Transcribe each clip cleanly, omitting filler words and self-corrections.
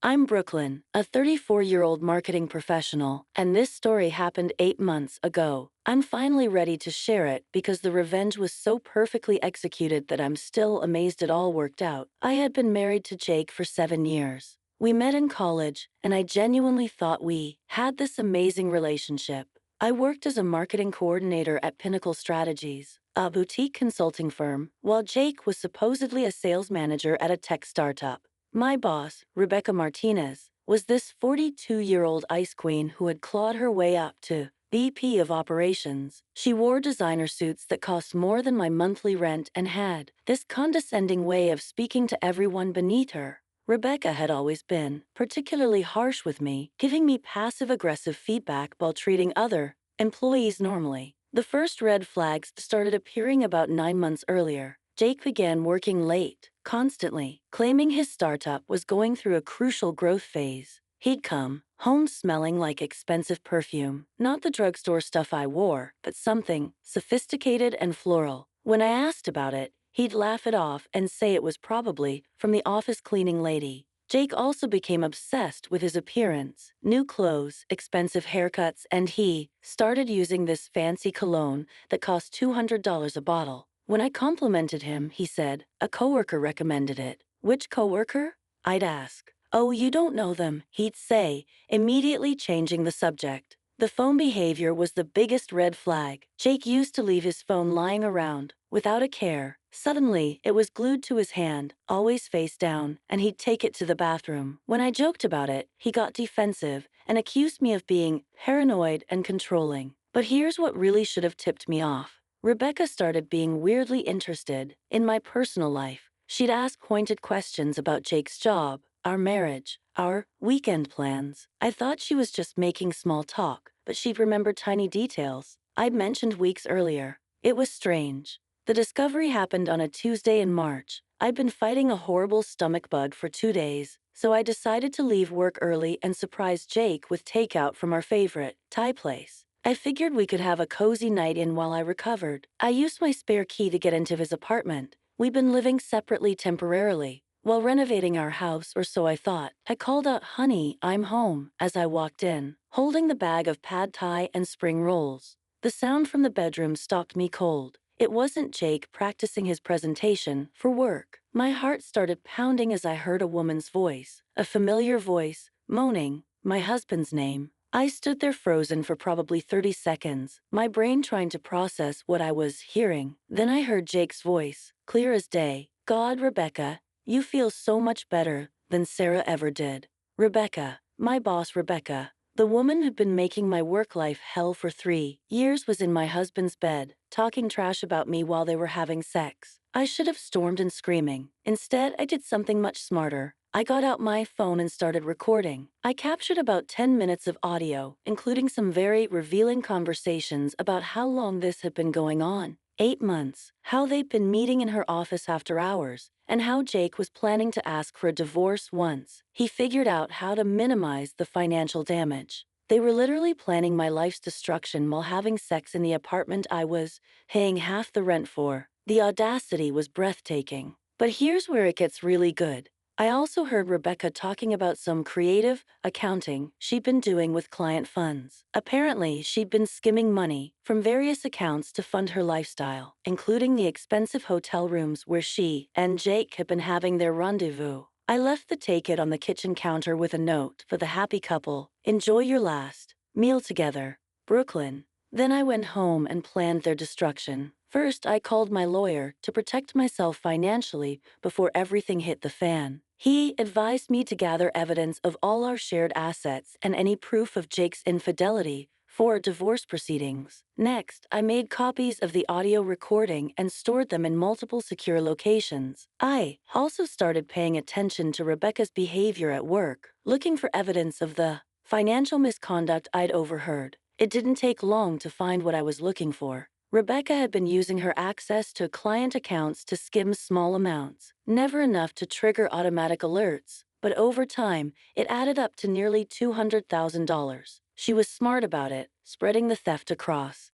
I'm Brooklyn, a 34-year-old marketing professional, and this story happened 8 months ago. I'm finally ready to share it because the revenge was so perfectly executed that I'm still amazed it all worked out. I had been married to Jake for 7 years. We met in college, and I genuinely thought we had this amazing relationship. I worked as a marketing coordinator at Pinnacle Strategies, a boutique consulting firm, while Jake was supposedly a sales manager at a tech startup. My boss, Rebecca Martinez, was this 42-year-old ice queen who had clawed her way up to VP of operations. She wore designer suits that cost more than my monthly rent and had this condescending way of speaking to everyone beneath her. Rebecca had always been particularly harsh with me, giving me passive-aggressive feedback while treating other employees normally. The first red flags started appearing about 9 months earlier. Jake began working late, constantly, claiming his startup was going through a crucial growth phase. He'd come home smelling like expensive perfume, not the drugstore stuff I wore, but something sophisticated and floral. When I asked about it, he'd laugh it off and say it was probably from the office cleaning lady. Jake also became obsessed with his appearance, new clothes, expensive haircuts, and he started using this fancy cologne that cost $200 a bottle. When I complimented him, he said, a coworker recommended it. Which coworker? I'd ask. Oh, you don't know them, he'd say, immediately changing the subject. The phone behavior was the biggest red flag. Jake used to leave his phone lying around, without a care. Suddenly, it was glued to his hand, always face down, and he'd take it to the bathroom. When I joked about it, he got defensive and accused me of being paranoid and controlling. But here's what really should have tipped me off. Rebecca started being weirdly interested in my personal life. She'd ask pointed questions about Jake's job, our marriage, our weekend plans. I thought she was just making small talk, but she'd remember tiny details I'd mentioned weeks earlier. It was strange. The discovery happened on a Tuesday in March. I'd been fighting a horrible stomach bug for 2 days, so I decided to leave work early and surprise Jake with takeout from our favorite Thai place. I figured we could have a cozy night in while I recovered. I used my spare key to get into his apartment. We'd been living separately temporarily, while renovating our house, or so I thought. I called out, "Honey, I'm home," as I walked in, holding the bag of pad thai and spring rolls. The sound from the bedroom stopped me cold. It wasn't Jake practicing his presentation for work. My heart started pounding as I heard a woman's voice, a familiar voice, moaning my husband's name. I stood there frozen for probably 30 seconds, my brain trying to process what I was hearing. Then I heard Jake's voice, clear as day. God, Rebecca, you feel so much better than Sarah ever did. Rebecca, my boss Rebecca, the woman who'd been making my work life hell for 3 years, was in my husband's bed, talking trash about me while they were having sex. I should have stormed and screaming. Instead, I did something much smarter. I got out my phone and started recording. I captured about 10 minutes of audio, including some very revealing conversations about how long this had been going on. 8 months, how they'd been meeting in her office after hours, and how Jake was planning to ask for a divorce once he figured out how to minimize the financial damage. They were literally planning my life's destruction while having sex in the apartment I was paying half the rent for. The audacity was breathtaking. But here's where it gets really good. I also heard Rebecca talking about some creative accounting she'd been doing with client funds. Apparently, she'd been skimming money from various accounts to fund her lifestyle, including the expensive hotel rooms where she and Jake had been having their rendezvous. I left the take-it on the kitchen counter with a note for the happy couple. Enjoy your last meal together, Brooklyn. Then I went home and planned their destruction. First, I called my lawyer to protect myself financially before everything hit the fan. He advised me to gather evidence of all our shared assets and any proof of Jake's infidelity for divorce proceedings. Next, I made copies of the audio recording and stored them in multiple secure locations. I also started paying attention to Rebecca's behavior at work, looking for evidence of the financial misconduct I'd overheard. It didn't take long to find what I was looking for. Rebecca had been using her access to client accounts to skim small amounts, never enough to trigger automatic alerts, but over time, it added up to nearly $200,000. She was smart about it, spreading the theft across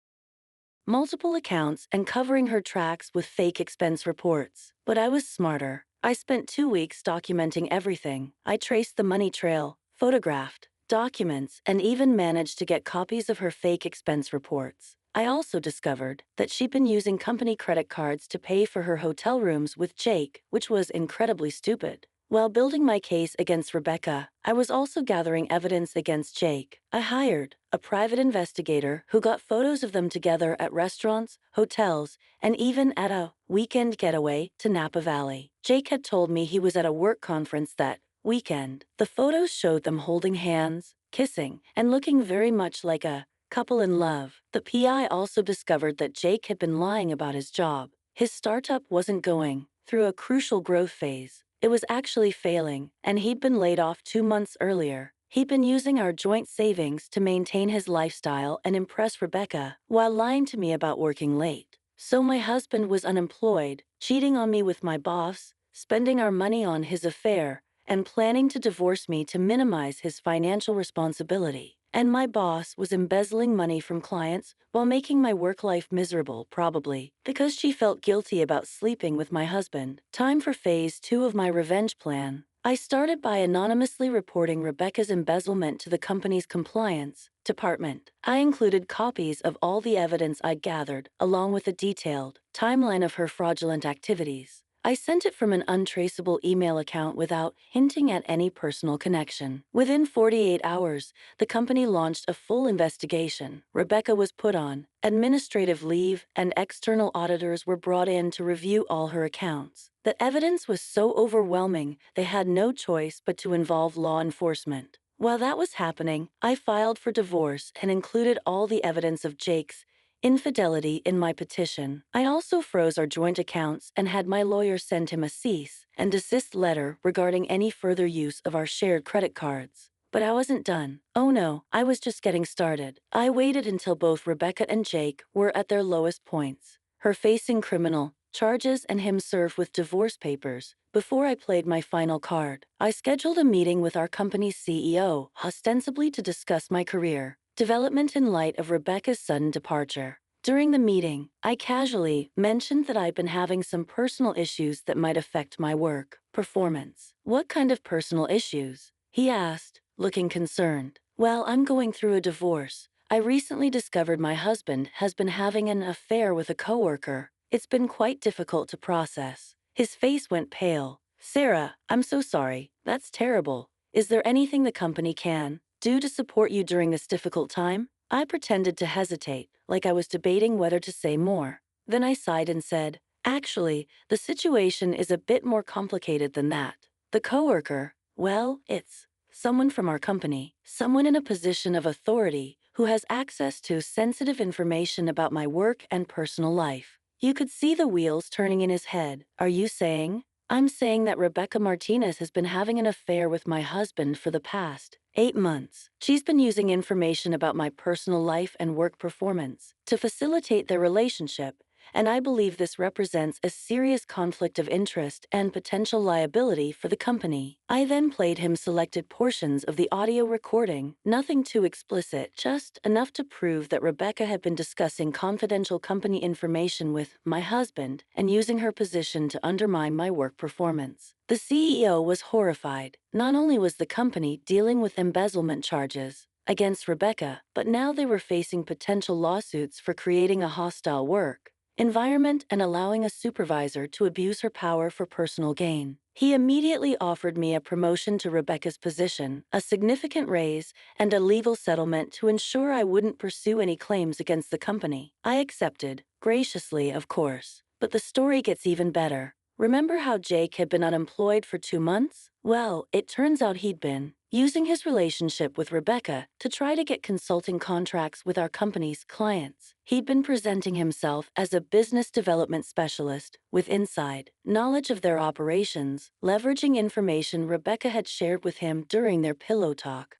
multiple accounts and covering her tracks with fake expense reports. But I was smarter. I spent 2 weeks documenting everything. I traced the money trail, photographed documents, and even managed to get copies of her fake expense reports. I also discovered that she'd been using company credit cards to pay for her hotel rooms with Jake, which was incredibly stupid. While building my case against Rebecca, I was also gathering evidence against Jake. I hired a private investigator who got photos of them together at restaurants, hotels, and even at a weekend getaway to Napa Valley. Jake had told me he was at a work conference that weekend. The photos showed them holding hands, kissing, and looking very much like a couple in love. The PI also discovered that Jake had been lying about his job. His startup wasn't going through a crucial growth phase. It was actually failing, and he'd been laid off 2 months earlier. He'd been using our joint savings to maintain his lifestyle and impress Rebecca while lying to me about working late. So my husband was unemployed, cheating on me with my boss, spending our money on his affair, and planning to divorce me to minimize his financial responsibility. And my boss was embezzling money from clients while making my work life miserable, probably because she felt guilty about sleeping with my husband. Time for phase 2 of my revenge plan. I started by anonymously reporting Rebecca's embezzlement to the company's compliance department. I included copies of all the evidence I'd gathered, along with a detailed timeline of her fraudulent activities. I sent it from an untraceable email account without hinting at any personal connection. Within 48 hours, the company launched a full investigation. Rebecca was put on administrative leave, and external auditors were brought in to review all her accounts. The evidence was so overwhelming, they had no choice but to involve law enforcement. While that was happening, I filed for divorce and included all the evidence of Jake's infidelity in my petition. I also froze our joint accounts and had my lawyer send him a cease and desist letter regarding any further use of our shared credit cards. But I wasn't done. Oh no, I was just getting started. I waited until both Rebecca and Jake were at their lowest points, her facing criminal charges and him served with divorce papers, before I played my final card. I scheduled a meeting with our company's CEO, ostensibly to discuss my career development in light of Rebecca's sudden departure. During the meeting, I casually mentioned that I'd been having some personal issues that might affect my work performance. What kind of personal issues? He asked, looking concerned. Well, I'm going through a divorce. I recently discovered my husband has been having an affair with a coworker. It's been quite difficult to process. His face went pale. Sarah, I'm so sorry. That's terrible. Is there anything the company can do to support you during this difficult time? I pretended to hesitate, like I was debating whether to say more. Then I sighed and said, actually, the situation is a bit more complicated than that. The coworker, well, it's someone from our company, someone in a position of authority who has access to sensitive information about my work and personal life. You could see the wheels turning in his head. Are you saying? I'm saying that Rebecca Martinez has been having an affair with my husband for the past 8 months. She's been using information about my personal life and work performance to facilitate their relationship, and I believe this represents a serious conflict of interest and potential liability for the company. I then played him selected portions of the audio recording, nothing too explicit, just enough to prove that Rebecca had been discussing confidential company information with my husband and using her position to undermine my work performance. The CEO was horrified. Not only was the company dealing with embezzlement charges against Rebecca, but now they were facing potential lawsuits for creating a hostile work environment and allowing a supervisor to abuse her power for personal gain. He immediately offered me a promotion to Rebecca's position, a significant raise, and a legal settlement to ensure I wouldn't pursue any claims against the company. I accepted, graciously, of course. But the story gets even better. Remember how Jake had been unemployed for 2 months? Well, it turns out he'd been using his relationship with Rebecca to try to get consulting contracts with our company's clients. He'd been presenting himself as a business development specialist with inside knowledge of their operations, leveraging information Rebecca had shared with him during their pillow talk.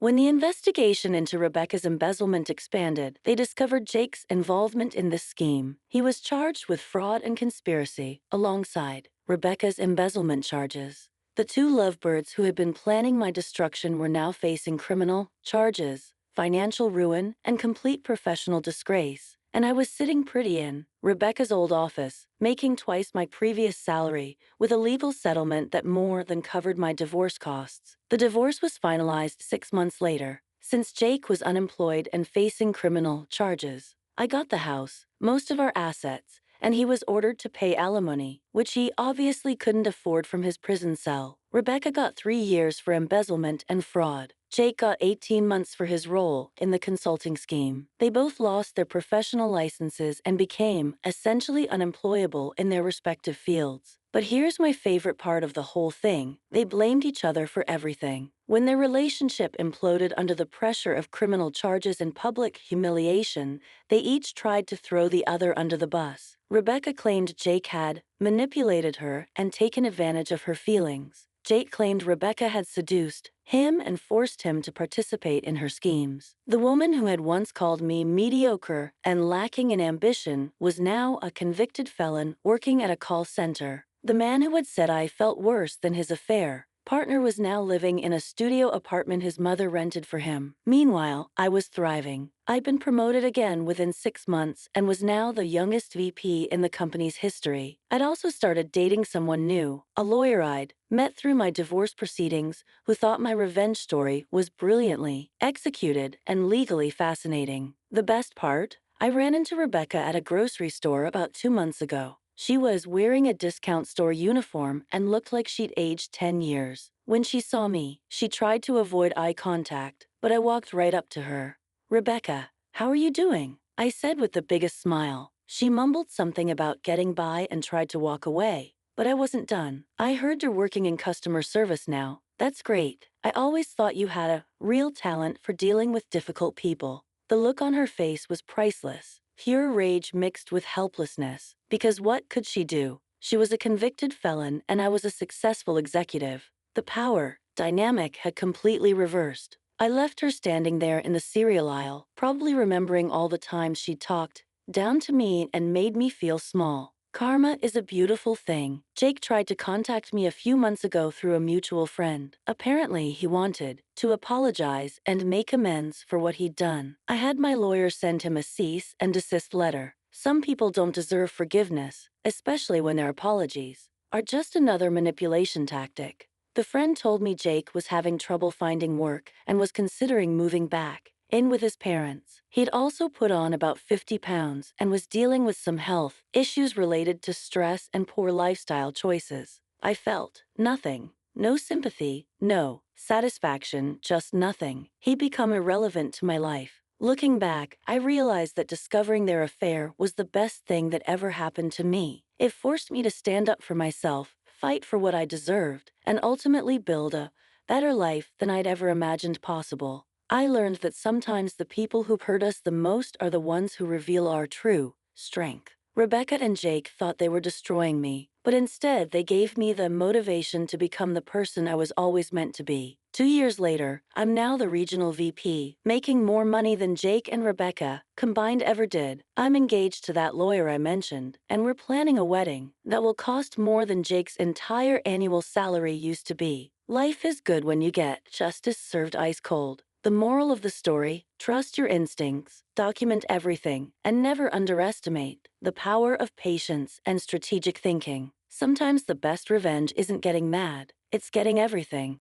When the investigation into Rebecca's embezzlement expanded, they discovered Jake's involvement in this scheme. He was charged with fraud and conspiracy, alongside Rebecca's embezzlement charges. The two lovebirds who had been planning my destruction were now facing criminal charges, financial ruin, and complete professional disgrace. and I was sitting pretty in Rebecca's old office, making twice my previous salary, with a legal settlement that more than covered my divorce costs. The divorce was finalized 6 months later, since Jake was unemployed and facing criminal charges. I got the house, most of our assets, and he was ordered to pay alimony, which he obviously couldn't afford from his prison cell. Rebecca got 3 years for embezzlement and fraud. Jake got 18 months for his role in the consulting scheme. They both lost their professional licenses and became essentially unemployable in their respective fields. But here's my favorite part of the whole thing. They blamed each other for everything. When their relationship imploded under the pressure of criminal charges and public humiliation, they each tried to throw the other under the bus. Rebecca claimed Jake had manipulated her and taken advantage of her feelings. Jake claimed Rebecca had seduced him and forced him to participate in her schemes. The woman who had once called me mediocre and lacking in ambition was now a convicted felon working at a call center. The man who had said I felt worse than his affair partner was now living in a studio apartment his mother rented for him. Meanwhile, I was thriving. I'd been promoted again within 6 months and was now the youngest VP in the company's history. I'd also started dating someone new, a lawyer I'd met through my divorce proceedings, who thought my revenge story was brilliantly executed and legally fascinating. The best part? I ran into Rebecca at a grocery store about 2 months ago. She was wearing a discount store uniform and looked like she'd aged 10 years. When she saw me, she tried to avoid eye contact, but I walked right up to her. "Rebecca, how are you doing?" I said with the biggest smile. She mumbled something about getting by and tried to walk away, but I wasn't done. "I heard you're working in customer service now. That's great. I always thought you had a real talent for dealing with difficult people." The look on her face was priceless. Pure rage mixed with helplessness. Because what could she do? She was a convicted felon and I was a successful executive. The power dynamic had completely reversed. I left her standing there in the cereal aisle, probably remembering all the times she talked down to me and made me feel small. Karma is a beautiful thing. Jake tried to contact me a few months ago through a mutual friend. Apparently, he wanted to apologize and make amends for what he'd done. I had my lawyer send him a cease and desist letter. Some people don't deserve forgiveness, especially when their apologies are just another manipulation tactic. The friend told me Jake was having trouble finding work and was considering moving back in with his parents. He'd also put on about 50 pounds and was dealing with some health issues related to stress and poor lifestyle choices. I felt nothing. No sympathy, no satisfaction, just nothing. He'd become irrelevant to my life. Looking back, I realized that discovering their affair was the best thing that ever happened to me. It forced me to stand up for myself, fight for what I deserved, and ultimately build a better life than I'd ever imagined possible. I learned that sometimes the people who hurt us the most are the ones who reveal our true strength. Rebecca and Jake thought they were destroying me, but instead they gave me the motivation to become the person I was always meant to be. 2 years later, I'm now the regional VP, making more money than Jake and Rebecca combined ever did. I'm engaged to that lawyer I mentioned, and we're planning a wedding that will cost more than Jake's entire annual salary used to be. Life is good when you get justice served ice cold. The moral of the story: trust your instincts, document everything, and never underestimate the power of patience and strategic thinking. Sometimes the best revenge isn't getting mad, it's getting everything.